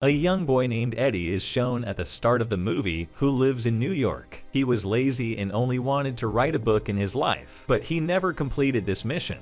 A young boy named Eddie is shown at the start of the movie who lives in New York. He was lazy and only wanted to write a book in his life, but he never completed this mission.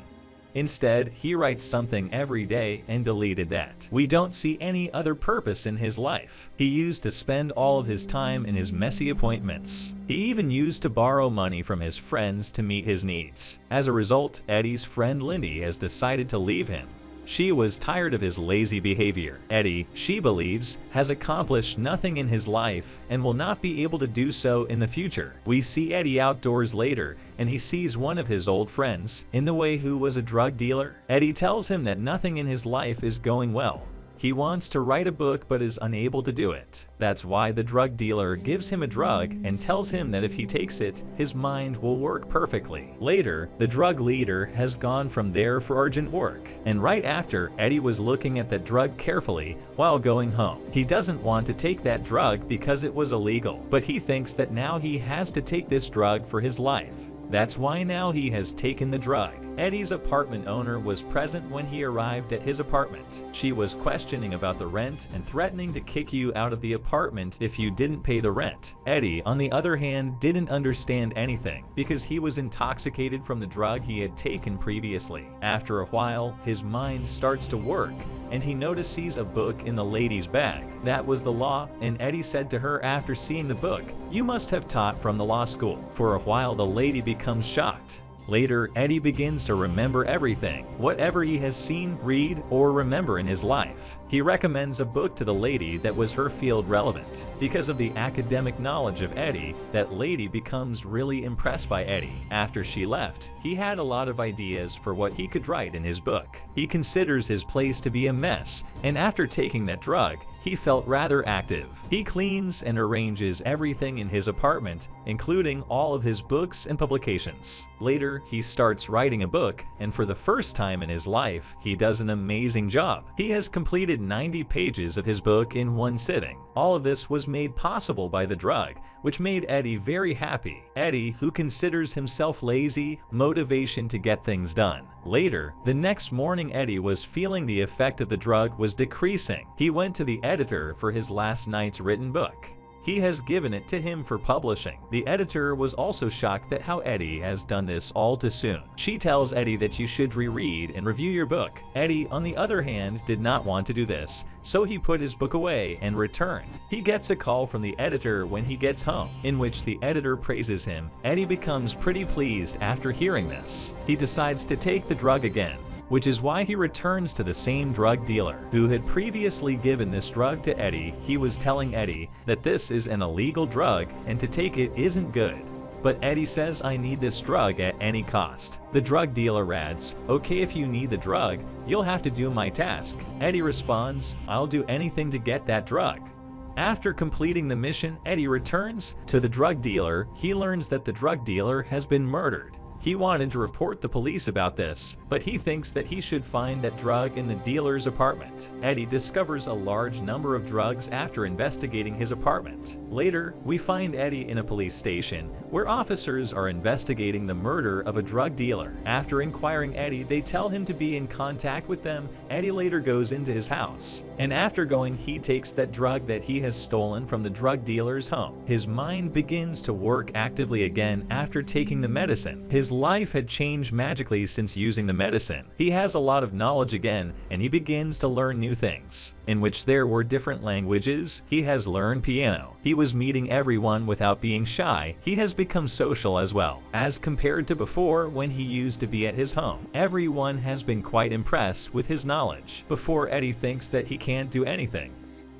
Instead, he writes something every day and deleted that. We don't see any other purpose in his life. He used to spend all of his time in his messy appointments. He even used to borrow money from his friends to meet his needs. As a result, Eddie's friend Lindy has decided to leave him. She was tired of his lazy behavior. Eddie, she believes, has accomplished nothing in his life and will not be able to do so in the future. We see Eddie outdoors later, and he sees one of his old friends, in the way who was a drug dealer. Eddie tells him that nothing in his life is going well. He wants to write a book but is unable to do it. That's why the drug dealer gives him a drug and tells him that if he takes it, his mind will work perfectly. Later, the drug leader has gone from there for urgent work, and right after, Eddie was looking at that drug carefully while going home. He doesn't want to take that drug because it was illegal, but he thinks that now he has to take this drug for his life. That's why now he has taken the drug. Eddie's apartment owner was present when he arrived at his apartment. She was questioning about the rent and threatening to kick you out of the apartment if you didn't pay the rent. Eddie, on the other hand, didn't understand anything because he was intoxicated from the drug he had taken previously. After a while, his mind starts to work, and he notices a book in the lady's bag. That was the law, and Eddie said to her after seeing the book, "You must have taught from the law school." For a while, the lady becomes shocked. Later, Eddie begins to remember everything, whatever he has seen, read, or remember in his life. He recommends a book to the lady that was her field relevant. Because of the academic knowledge of Eddie, that lady becomes really impressed by Eddie. After she left, he had a lot of ideas for what he could write in his book. He considers his place to be a mess, and after taking that drug, he felt rather active. He cleans and arranges everything in his apartment, including all of his books and publications. Later, he starts writing a book, and for the first time in his life, he does an amazing job. He has completed 90 pages of his book in one sitting. All of this was made possible by the drug, which made Eddie very happy. Eddie, who considers himself lazy, motivation to get things done. Later, the next morning, Eddie was feeling the effect of the drug was decreasing. He went to the editor for his last night's written book. He has given it to him for publishing. The editor was also shocked at how Eddie has done this all too soon. She tells Eddie that you should reread and review your book. Eddie, on the other hand, did not want to do this, so he put his book away and returned. He gets a call from the editor when he gets home, in which the editor praises him. Eddie becomes pretty pleased after hearing this. He decides to take the drug again, which is why he returns to the same drug dealer who had previously given this drug to Eddie. He was telling Eddie that this is an illegal drug and to take it isn't good. But Eddie says, "I need this drug at any cost." The drug dealer adds, "Okay, if you need the drug, you'll have to do my task." Eddie responds, "I'll do anything to get that drug." After completing the mission, Eddie returns to the drug dealer. He learns that the drug dealer has been murdered. He wanted to report the police about this, but he thinks that he should find that drug in the dealer's apartment. Eddie discovers a large number of drugs after investigating his apartment. Later, we find Eddie in a police station where officers are investigating the murder of a drug dealer. After inquiring Eddie, they tell him to be in contact with them. Eddie later goes into his house, and after going, he takes that drug that he has stolen from the drug dealer's home. His mind begins to work actively again after taking the medicine. His life had changed magically since using the medicine. He has a lot of knowledge again, and he begins to learn new things, in which there were different languages. He has learned piano. He was meeting everyone without being shy. He has become social as well, as compared to before when he used to be at his home. Everyone has been quite impressed with his knowledge. Before, Eddie thinks that he can't do anything.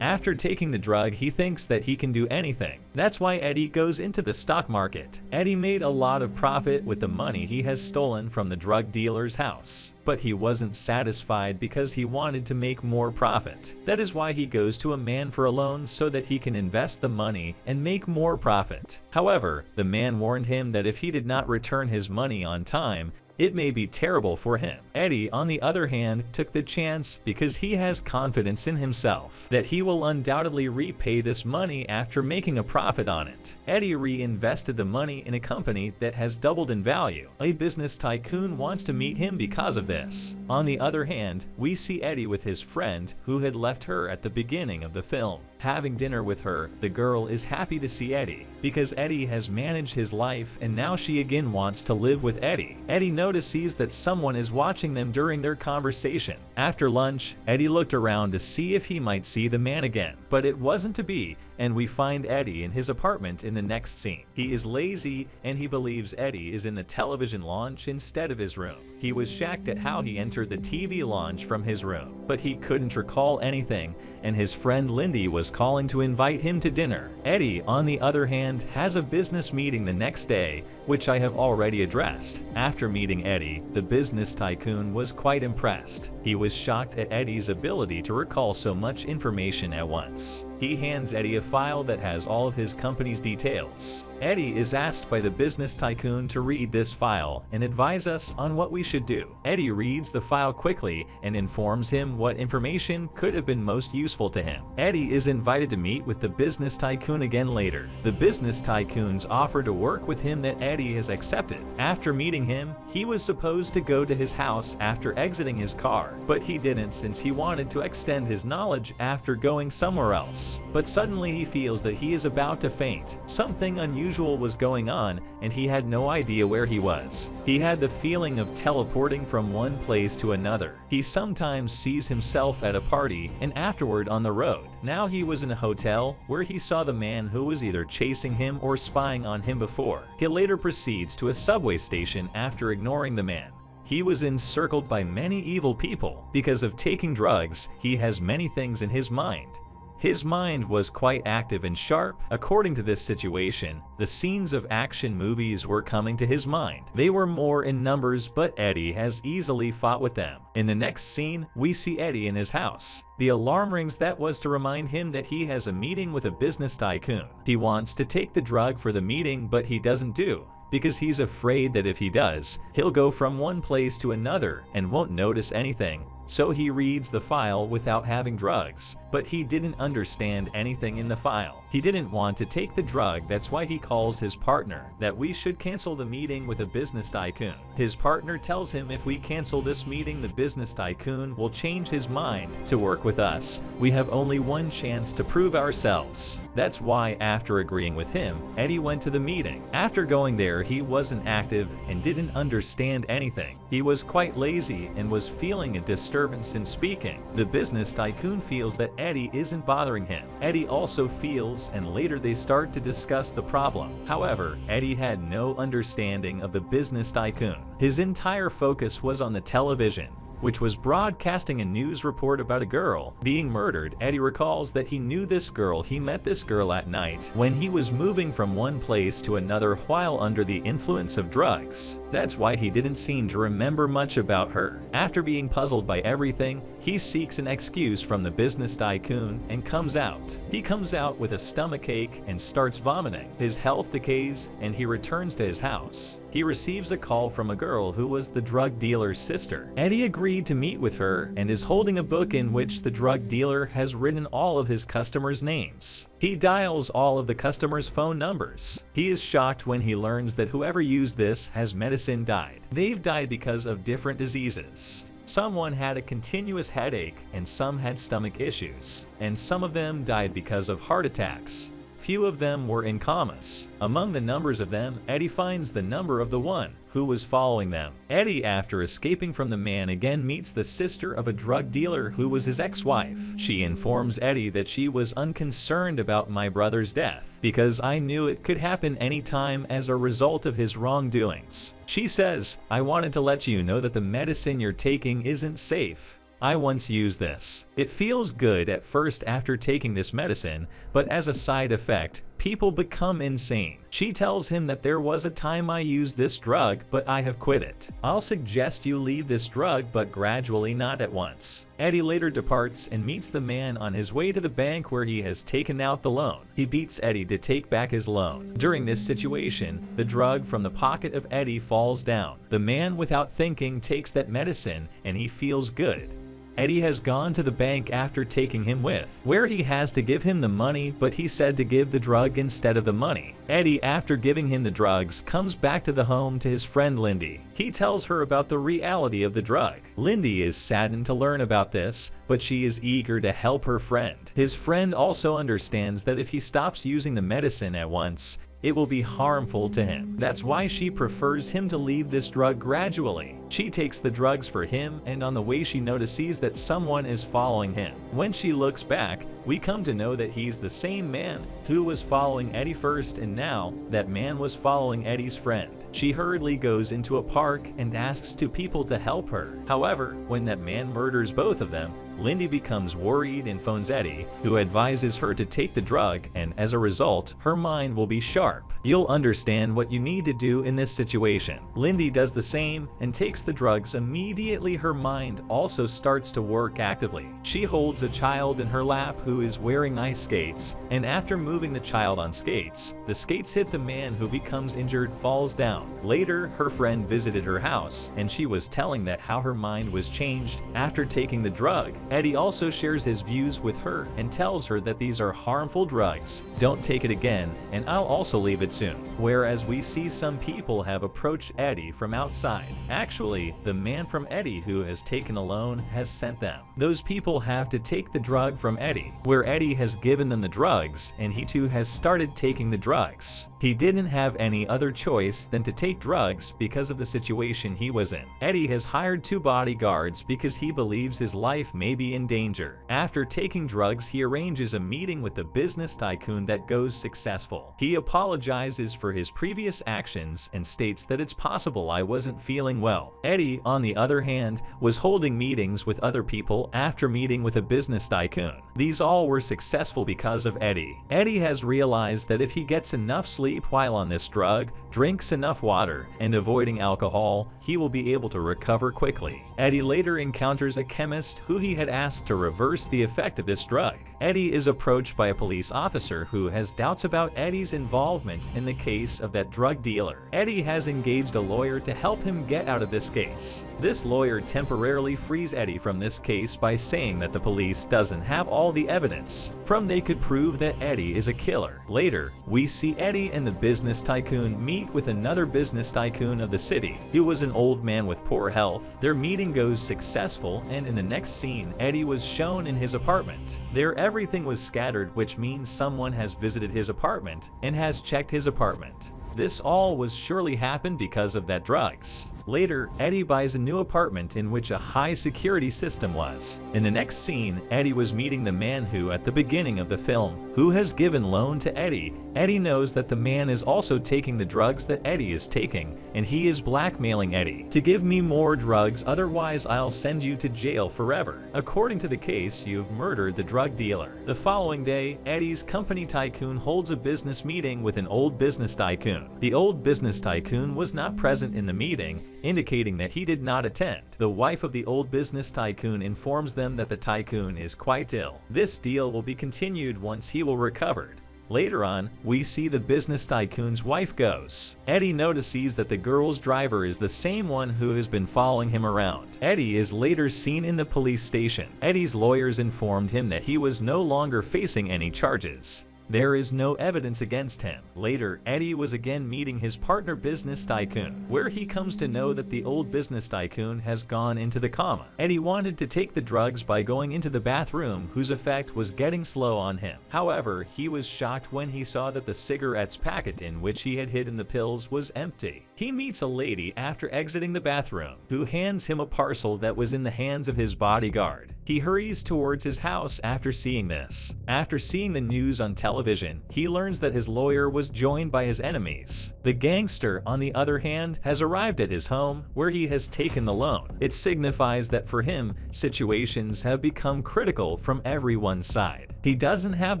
After taking the drug, he thinks that he can do anything. That's why Eddie goes into the stock market. Eddie made a lot of profit with the money he has stolen from the drug dealer's house. But he wasn't satisfied because he wanted to make more profit. That is why he goes to a man for a loan so that he can invest the money and make more profit. However, the man warned him that if he did not return his money on time, it may be terrible for him. Eddie, on the other hand, took the chance because he has confidence in himself that he will undoubtedly repay this money after making a profit on it. Eddie reinvested the money in a company that has doubled in value. A business tycoon wants to meet him because of this. On the other hand, we see Eddie with his friend who had left her at the beginning of the film. Having dinner with her, the girl is happy to see Eddie because Eddie has managed his life and now she again wants to live with Eddie. Eddie notices that someone is watching them during their conversation. After lunch, Eddie looked around to see if he might see the man again, but it wasn't to be, and we find Eddie in his apartment in the next scene. He is lazy and he believes Eddie is in the television lounge instead of his room. He was shocked at how he entered the TV lounge from his room, but he couldn't recall anything, and his friend Lindy was calling to invite him to dinner. Eddie, on the other hand, has a business meeting the next day, which I have already addressed. After meeting Eddie, the business tycoon was quite impressed. He was shocked at Eddie's ability to recall so much information at once. He hands Eddie a file that has all of his company's details. Eddie is asked by the business tycoon to read this file and advise us on what we should do. Eddie reads the file quickly and informs him what information could have been most useful to him. Eddie is invited to meet with the business tycoon again later. The business tycoon's offer to work with him that Eddie has accepted. After meeting him, he was supposed to go to his house after exiting his car, but he didn't since he wanted to extend his knowledge after going somewhere else. But suddenly he feels that he is about to faint. Something unusual was going on and he had no idea where he was. He had the feeling of teleporting from one place to another. He sometimes sees himself at a party and afterward on the road. Now he was in a hotel where he saw the man who was either chasing him or spying on him before. He later proceeds to a subway station after ignoring the man. He was encircled by many evil people. Because of taking drugs, he has many things in his mind. His mind was quite active and sharp. According to this situation, the scenes of action movies were coming to his mind. They were more in numbers, but Eddie has easily fought with them. In the next scene, we see Eddie in his house. The alarm rings. That was to remind him that he has a meeting with a business tycoon. He wants to take the drug for the meeting, but he doesn't do, because he's afraid that if he does, he'll go from one place to another and won't notice anything. So he reads the file without having drugs, but he didn't understand anything in the file. He didn't want to take the drug. That's why he calls his partner that we should cancel the meeting with a business tycoon. His partner tells him if we cancel this meeting, the business tycoon will change his mind to work with us. We have only one chance to prove ourselves. That's why, after agreeing with him, Eddie went to the meeting. After going there, he wasn't active and didn't understand anything. He was quite lazy and was feeling a disturbance in speaking. The business tycoon feels that Eddie isn't bothering him. Eddie also feels, and later they start to discuss the problem. However, Eddie had no understanding of the business tycoon. His entire focus was on the television, which was broadcasting a news report about a girl being murdered. Eddie recalls that he knew this girl. He met this girl at night when he was moving from one place to another while under the influence of drugs. That's why he didn't seem to remember much about her. After being puzzled by everything, he seeks an excuse from the business tycoon and comes out. He comes out with a stomachache and starts vomiting. His health decays and he returns to his house. He receives a call from a girl who was the drug dealer's sister. Eddie agreed to meet with her and is holding a book in which the drug dealer has written all of his customers' names. He dials all of the customers' phone numbers. He is shocked when he learns that whoever used this has medicine died. They've died because of different diseases. Someone had a continuous headache and some had stomach issues, and some of them died because of heart attacks. Few of them were in comas. Among the numbers of them, Eddie finds the number of the one who was following them. Eddie, after escaping from the man, again meets the sister of a drug dealer who was his ex-wife. She informs Eddie that she was unconcerned about my brother's death because I knew it could happen anytime as a result of his wrongdoings. She says, I wanted to let you know that the medicine you're taking isn't safe. I once used this. It feels good at first after taking this medicine, but as a side effect, people become insane. She tells him that there was a time I used this drug, but I have quit it. I'll suggest you leave this drug, but gradually, not at once. Eddie later departs and meets the man on his way to the bank where he has taken out the loan. He beats Eddie to take back his loan. During this situation, the drug from the pocket of Eddie falls down. The man, without thinking, takes that medicine and he feels good. Eddie has gone to the bank after taking him with, where he has to give him the money, but he said to give the drug instead of the money. Eddie, after giving him the drugs, comes back to the home to his friend Lindy. He tells her about the reality of the drug. Lindy is saddened to learn about this, but she is eager to help her friend. His friend also understands that if he stops using the medicine at once, it will be harmful to him. That's why she prefers him to leave this drug gradually. She takes the drugs for him, and on the way she notices that someone is following him. When she looks back, we come to know that he's the same man who was following Eddie first, and now that man was following Eddie's friend. She hurriedly goes into a park and asks two people to help her. However, when that man murders both of them, Lindy becomes worried and phones Eddie, who advises her to take the drug, and as a result, her mind will be sharp. You'll understand what you need to do in this situation. Lindy does the same and takes the drugs. Immediately, her mind also starts to work actively. She holds a child in her lap who is wearing ice skates, and after moving the child on skates, the skates hit the man, who becomes injured, falls down. Later, her friend visited her house, and she was telling that how her mind was changed after taking the drug. Eddie also shares his views with her and tells her that these are harmful drugs. Don't take it again, and I'll also leave it soon. Whereas we see some people have approached Eddie from outside. Actually, the man from Eddie who has taken a loan has sent them. Those people have to take the drug from Eddie, where Eddie has given them the drugs, and he too has started taking the drugs. He didn't have any other choice than to take drugs because of the situation he was in. Eddie has hired two bodyguards because he believes his life may be in danger. After taking drugs, he arranges a meeting with the business tycoon that goes successful. He apologizes for his previous actions and states that it's possible I wasn't feeling well. Eddie, on the other hand, was holding meetings with other people after meeting with a business tycoon. These all were successful because of Eddie. Eddie has realized that if he gets enough sleep while on this drug, drinks enough water, and avoiding alcohol, he will be able to recover quickly. Eddie later encounters a chemist who he had asked to reverse the effect of this drug. Eddie is approached by a police officer who has doubts about Eddie's involvement in the case of that drug dealer. Eddie has engaged a lawyer to help him get out of this case. This lawyer temporarily frees Eddie from this case by saying that the police doesn't have all the evidence from they could prove that Eddie is a killer. Later, we see Eddie and the business tycoon meet with another business tycoon of the city, who was an old man with poor health. Their meeting goes successful, and in the next scene, Eddie was shown in his apartment. There, everything was scattered, which means someone has visited his apartment and has checked his apartment. This all was surely happened because of that drugs. Later, Eddie buys a new apartment in which a high security system was. In the next scene, Eddie was meeting the man who, at the beginning of the film, who has given loan to Eddie. Eddie knows that the man is also taking the drugs that Eddie is taking, and he is blackmailing Eddie to give me more drugs, otherwise I'll send you to jail forever. According to the case, you've murdered the drug dealer. The following day, Eddie's company tycoon holds a business meeting with an old business tycoon. The old business tycoon was not present in the meeting, indicating that he did not attend. The wife of the old business tycoon informs them that the tycoon is quite ill. This deal will be continued once he will recover. Later on, we see the business tycoon's wife goes. Eddie notices that the girl's driver is the same one who has been following him around. Eddie is later seen in the police station. Eddie's lawyers informed him that he was no longer facing any charges. There is no evidence against him. Later, Eddie was again meeting his partner business tycoon, where he comes to know that the old business tycoon has gone into the coma. Eddie wanted to take the drugs by going into the bathroom, whose effect was getting slow on him. However, he was shocked when he saw that the cigarette's packet in which he had hidden the pills was empty. He meets a lady after exiting the bathroom, who hands him a parcel that was in the hands of his bodyguard. He hurries towards his house after seeing this. After seeing the news on television, he learns that his lawyer was joined by his enemies. The gangster, on the other hand, has arrived at his home, where he has taken the loan. It signifies that for him, situations have become critical from everyone's side. He doesn't have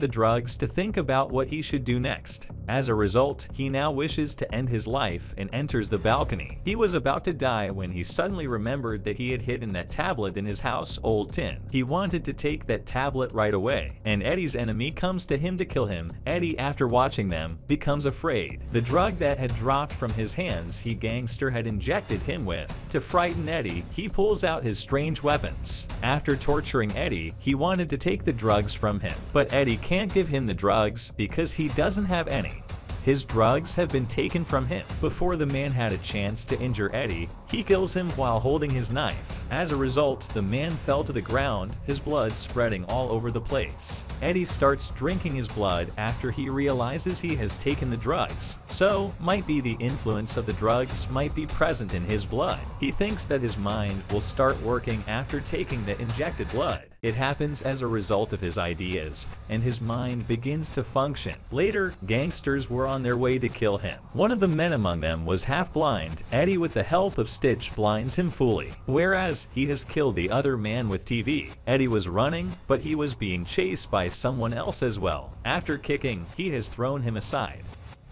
the drugs to think about what he should do next. As a result, he now wishes to end his life and enters the balcony. He was about to die when he suddenly remembered that he had hidden that tablet in his house old tin. He wanted to take that tablet right away, and Eddie's enemy comes to him to kill him. Eddie, after watching them, becomes afraid. The drug that had dropped from his hands he gangster had injected him with. To frighten Eddie, he pulls out his strange weapons. After torturing Eddie, he wanted to take the drugs from him, but Eddie can't give him the drugs because he doesn't have any. His drugs have been taken from him. Before the man had a chance to injure Eddie, he kills him while holding his knife. As a result, the man fell to the ground, his blood spreading all over the place. Eddie starts drinking his blood after he realizes he has taken the drugs. So, might be the influence of the drugs might be present in his blood. He thinks that his mind will start working after taking the injected blood. It happens as a result of his ideas, and his mind begins to function. Later, gangsters were on their way to kill him. One of the men among them was half blind. Eddie, with the help of Stitch, blinds him fully, whereas he has killed the other man with TV. Eddie was running, but he was being chased by someone else as well. After kicking, he has thrown him aside.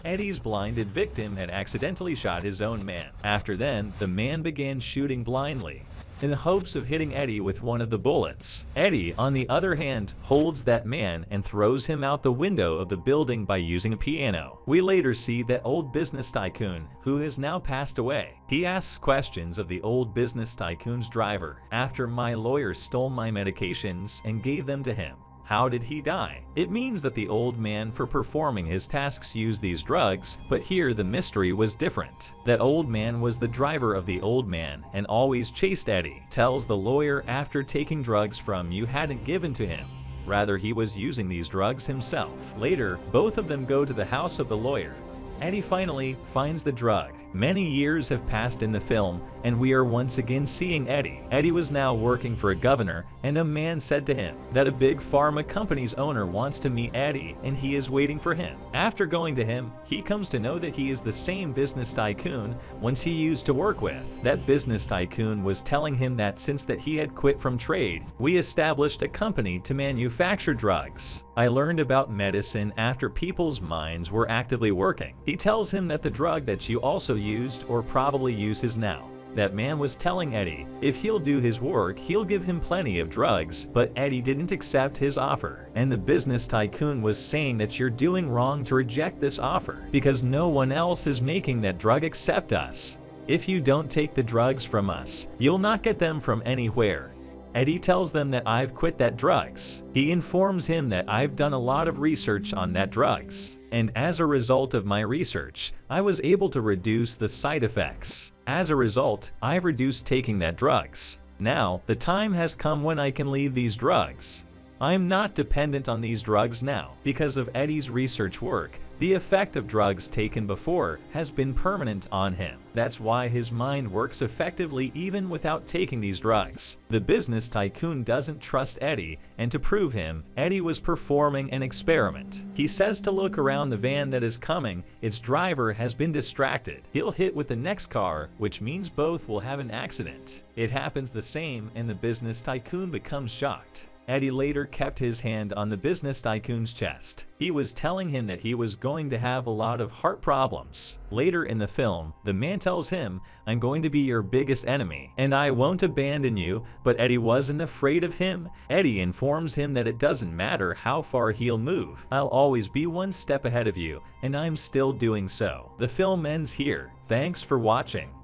Eddie's blinded victim had accidentally shot his own man. After then, the man began shooting blindly, in the hopes of hitting Eddie with one of the bullets. Eddie, on the other hand, holds that man and throws him out the window of the building by using a piano. We later see that old business tycoon, who has now passed away. He asks questions of the old business tycoon's driver. After my lawyer stole my medications and gave them to him, how did he die? It means that the old man, for performing his tasks, used these drugs, but here the mystery was different. That old man was the driver of the old man and always chased Eddie. Tells the lawyer after taking drugs from you hadn't given to him. Rather, he was using these drugs himself. Later, both of them go to the house of the lawyer. Eddie finally finds the drug. Many years have passed in the film, and we are once again seeing Eddie. Eddie was now working for a governor, and a man said to him that a big pharma company's owner wants to meet Eddie, and he is waiting for him. After going to him, he comes to know that he is the same business tycoon once he used to work with. That business tycoon was telling him that since that he had quit from trade, we established a company to manufacture drugs. I learned about medicine after people's minds were actively working. He tells him that the drug that you also used or probably uses now. That man was telling Eddie if he'll do his work, he'll give him plenty of drugs, but Eddie didn't accept his offer. And the business tycoon was saying that you're doing wrong to reject this offer because no one else is making that drug except us. If you don't take the drugs from us, you'll not get them from anywhere. Eddie tells them that I've quit that drugs. He informs him that I've done a lot of research on that drugs, and as a result of my research, I was able to reduce the side effects. As a result, I've reduced taking that drugs. Now, the time has come when I can leave these drugs. I'm not dependent on these drugs now. Because of Eddie's research work, the effect of drugs taken before has been permanent on him. That's why his mind works effectively even without taking these drugs. The business tycoon doesn't trust Eddie, and to prove him, Eddie was performing an experiment. He says to look around the van that is coming, its driver has been distracted. He'll hit with the next car, which means both will have an accident. It happens the same, and the business tycoon becomes shocked. Eddie later kept his hand on the business tycoon's chest. He was telling him that he was going to have a lot of heart problems. Later in the film, the man tells him, I'm going to be your biggest enemy, and I won't abandon you, but Eddie wasn't afraid of him. Eddie informs him that it doesn't matter how far he'll move. I'll always be one step ahead of you, and I'm still doing so. The film ends here. Thanks for watching.